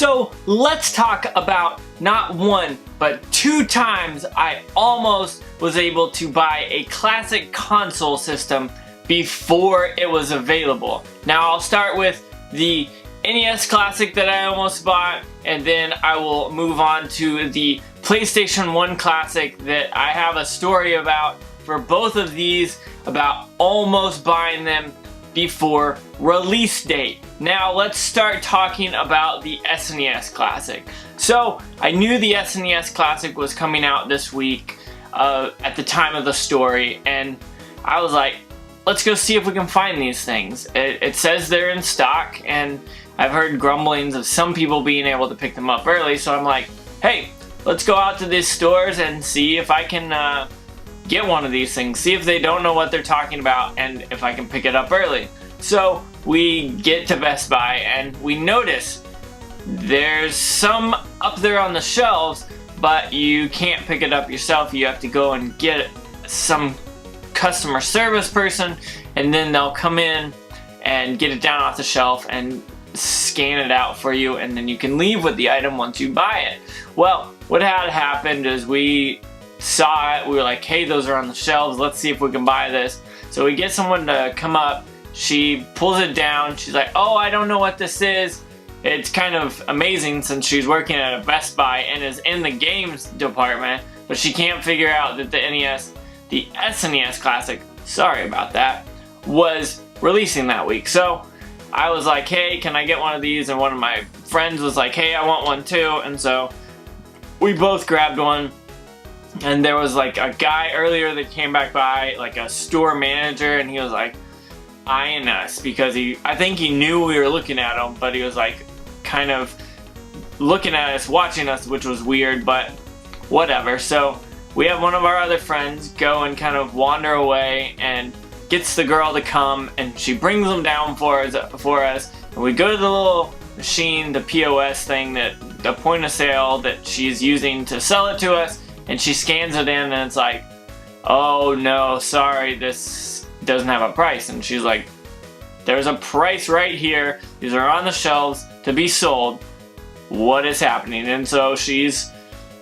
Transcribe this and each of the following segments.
So let's talk about not one, but 2 times I almost was able to buy a classic console system before it was available. Now I'll start with the NES Classic that I almost bought, and then I will move on to the PlayStation 1 Classic that I have a story about for both of these, about almost buying them before release date. Now let's start talking about the SNES Classic. So I knew the SNES Classic was coming out this week at the time of the story, and I was like, let's go see if we can find these things. It says they're in stock, and I've heard grumblings of some people being able to pick them up early, so I'm like, hey, let's go out to these stores and see if I can get one of these things, see if they don't know what they're talking about, and if I can pick it up early. So we get to Best Buy and we notice there's some up there on the shelves, but you can't pick it up yourself. You have to go and get some customer service person, and then they'll come in and get it down off the shelf and scan it out for you, and then you can leave with the item once you buy it. Well, what had happened is we saw it, we were like, hey, those are on the shelves, let's see if we can buy this. So we get someone to come up, she pulls it down, she's like, oh, I don't know what this is. It's kind of amazing since she's working at a Best Buy and is in the games department, but she can't figure out that the SNES Classic, sorry about that, was releasing that week. So I was like, hey, can I get one of these? And one of my friends was like, hey, I want one too. And so we both grabbed one. And there was like a guy earlier that came back by, like a store manager, and he was like eyeing us because I think he knew we were looking at him, but he was like kind of looking at us, watching us, which was weird, but whatever. So we have one of our other friends go and kind of wander away and gets the girl to come, and she brings them down for us, and we go to the little machine, the POS thing, that the point of sale that she's using to sell it to us, and she scans it in, and it's like, oh no, sorry, this doesn't have a price. And she's like, there's a price right here, these are on the shelves to be sold, what is happening? And so she's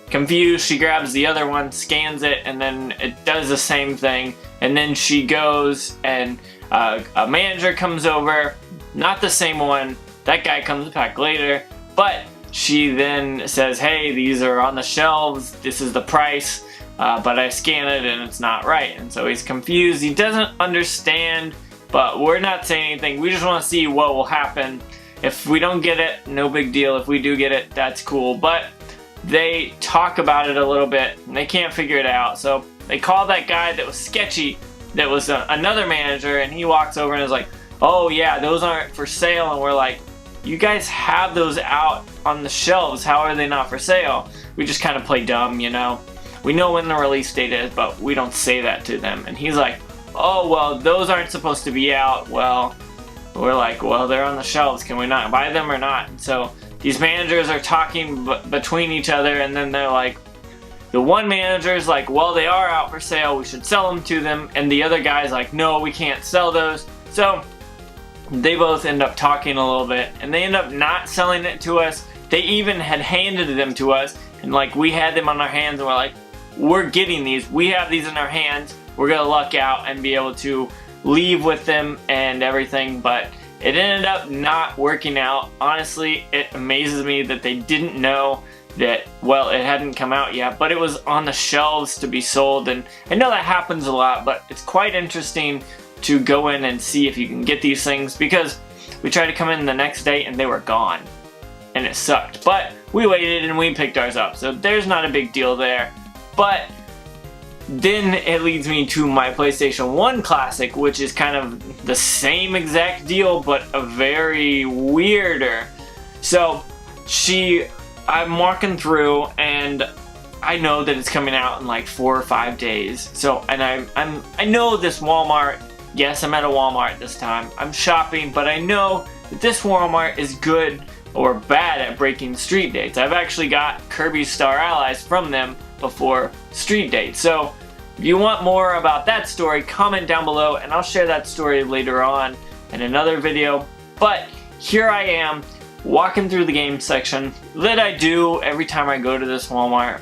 confused, she grabs the other one, scans it, and then it does the same thing. And then she goes and a manager comes over, not the same one, that guy comes back later, but she then says, hey, these are on the shelves, this is the price, but I scan it and it's not right. And so he's confused, he doesn't understand, but we're not saying anything, we just want to see what will happen. If we don't get it, no big deal. If we do get it, that's cool. But they talk about it a little bit and they can't figure it out, so they call that guy that was sketchy, that was another manager, and he walks over and is like, oh yeah, those aren't for sale. And we're like, you guys have those out on the shelves, how are they not for sale? We just kind of play dumb, you know. We know when the release date is, but we don't say that to them. And he's like, oh well, those aren't supposed to be out. Well, we're like, well, they're on the shelves, can we not buy them or not? And so these managers are talking between each other, and then they're like, the one manager's like, well, they are out for sale, we should sell them to them. And the other guy's like, no, we can't sell those. So they both end up talking a little bit, and they end up not selling it to us. They even had handed them to us, and like we had them on our hands, and we're like, we're getting these, we have these in our hands, we're gonna luck out and be able to leave with them and everything. But it ended up not working out. Honestly, it amazes me that they didn't know that, well, it hadn't come out yet, but it was on the shelves to be sold. And I know that happens a lot, but it's quite interesting to go in and see if you can get these things, because we tried to come in the next day and they were gone, and it sucked. But we waited and we picked ours up, so there's not a big deal there. But then it leads me to my PlayStation 1 Classic, which is kind of the same exact deal, but a very weirder. So I'm walking through, and I know that it's coming out in like 4 or 5 days. So, and I know this Walmart. Yes, I'm at a Walmart this time. I'm shopping, but I know that this Walmart is good or bad at breaking street dates. I've actually got Kirby Star Allies from them before street dates. So if you want more about that story, comment down below, and I'll share that story later on in another video. But here I am walking through the game section that I do every time I go to this Walmart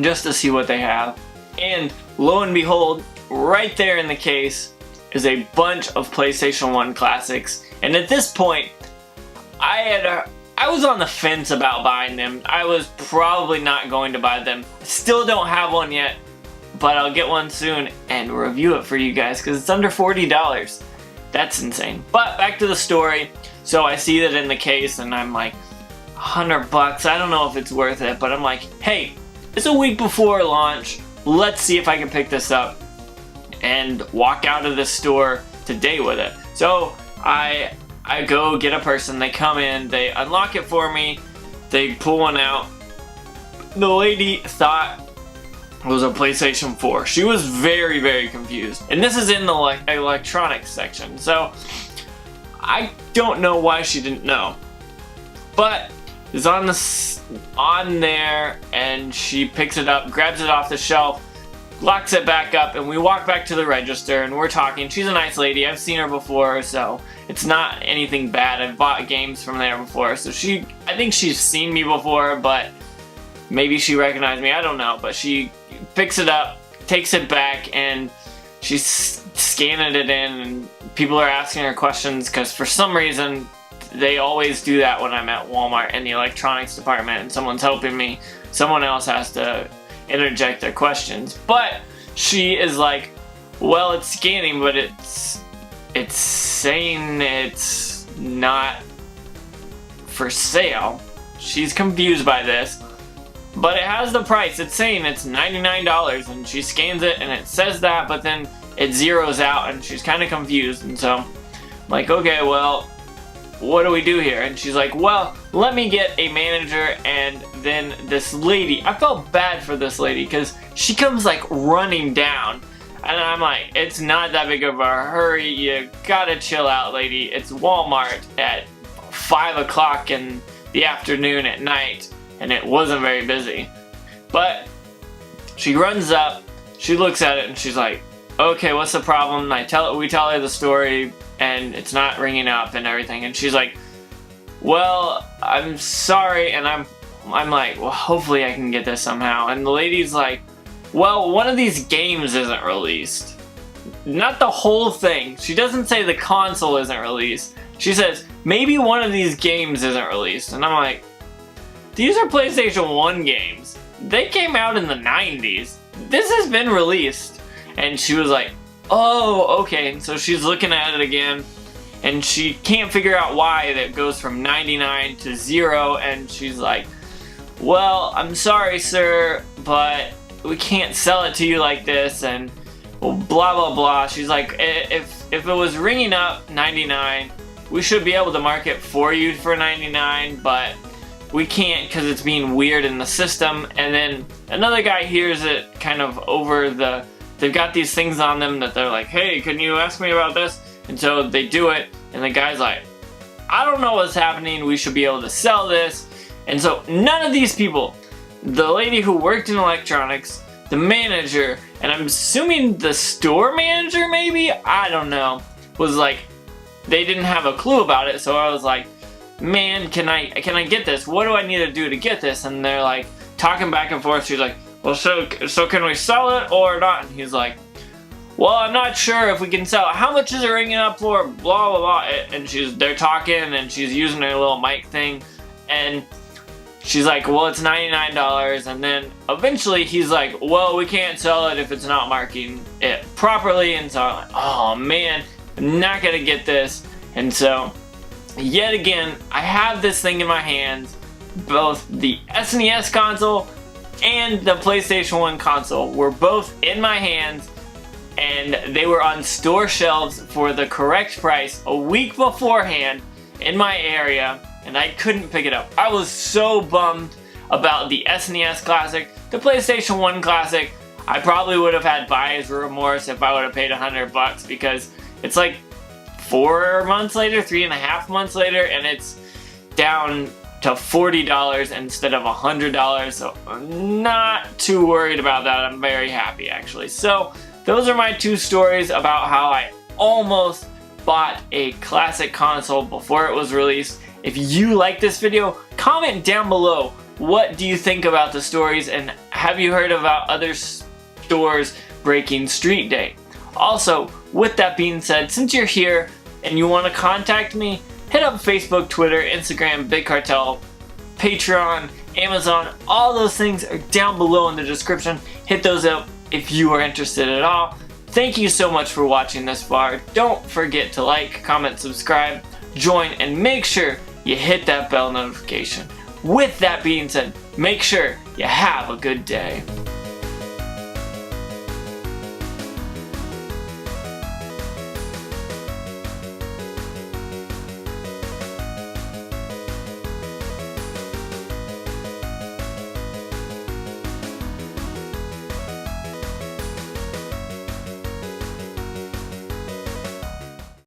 just to see what they have. And lo and behold, right there in the case is a bunch of PlayStation 1 classics. And at this point, I was on the fence about buying them. I was probably not going to buy them. Still don't have one yet, but I'll get one soon and review it for you guys because it's under $40. That's insane. But back to the story. So I see that in the case and I'm like, $100, I don't know if it's worth it, but I'm like, hey, it's a week before launch. Let's see if I can pick this up and walk out of the store today with it. So I go get a person, they come in, they unlock it for me, they pull one out. The lady thought it was a PlayStation 4. She was very, very confused. And this is in the electronics section, so I don't know why she didn't know. But it's on there, and she picks it up, grabs it off the shelf, locks it back up, and we walk back to the register and we're talking. She's a nice lady. I've seen her before, so it's not anything bad. I've bought games from there before, so I think she's seen me before, but maybe she recognized me. I don't know, but she picks it up, takes it back, and she's scanning it in, and people are asking her questions because for some reason they always do that when I'm at Walmart in the electronics department and someone's helping me. Someone else has to interject their questions, but she is like, well, it's scanning, but it's saying it's not for sale. She's confused by this, but it has the price. It's saying it's $99, and she scans it and it says that, but then it zeroes out and she's kind of confused. And so I'm like, okay, well, what do we do here? And she's like, well, let me get a manager. And then this lady, I felt bad for this lady because she comes like running down, and I'm like, it's not that big of a hurry, you gotta chill out, lady. It's Walmart at 5 o'clock in the afternoon at night, and it wasn't very busy. But she runs up, she looks at it, and she's like, okay, what's the problem? We tell her the story, and it's not ringing up and everything, and she's like, well, I'm sorry. And I'm like, well, hopefully I can get this somehow. And the lady's like, well, one of these games isn't released. Not the whole thing. She doesn't say the console isn't released. She says, maybe one of these games isn't released. And I'm like, these are PlayStation 1 games. They came out in the 90s. This has been released. And she was like, oh, okay. So she's looking at it again, and she can't figure out why it goes from 99 to 0, and she's like, well, I'm sorry, sir, but we can't sell it to you like this, and blah, blah, blah. She's like, if it was ringing up 99, we should be able to mark it for you for 99, but we can't because it's being weird in the system. And then another guy hears it kind of over the... They've got these things on them that they're like, hey, can you ask me about this? And so they do it, and the guy's like, I don't know what's happening, we should be able to sell this. And so none of these people, the lady who worked in electronics, the manager, and I'm assuming the store manager maybe, I don't know, was like, they didn't have a clue about it. So I was like, man, can I get this? What do I need to do to get this? And they're like talking back and forth. She's like, well, so can we sell it or not? And he's like, well, I'm not sure if we can sell it. How much is it ringing up for? Blah, blah, blah. And they're talking, and she's using her little mic thing, and she's like, well, it's $99. And then eventually he's like, well, we can't sell it if it's not marking it properly. And so I'm like, oh man, I'm not gonna get this. And so yet again, I have this thing in my hands, both the SNES console and the PlayStation 1 console were both in my hands, and they were on store shelves for the correct price a week beforehand in my area, and I couldn't pick it up. I was so bummed about the SNES Classic. The PlayStation 1 Classic, I probably would have had buyer's remorse if I would have paid $100 because it's like 4 months later, 3.5 months later, and it's down to $40 instead of $100, so I'm not too worried about that. I'm very happy, actually. So those are my 2 stories about how I almost bought a classic console before it was released, If you like this video, comment down below. What do you think about the stories, and have you heard about other stores breaking Street Day? Also, with that being said, since you're here and you want to contact me, hit up Facebook, Twitter, Instagram, Big Cartel, Patreon, Amazon. All those things are down below in the description. Hit those up if you are interested at all. Thank you so much for watching this far. Don't forget to like, comment, subscribe, join, and make sure you hit that bell notification. With that being said, make sure you have a good day.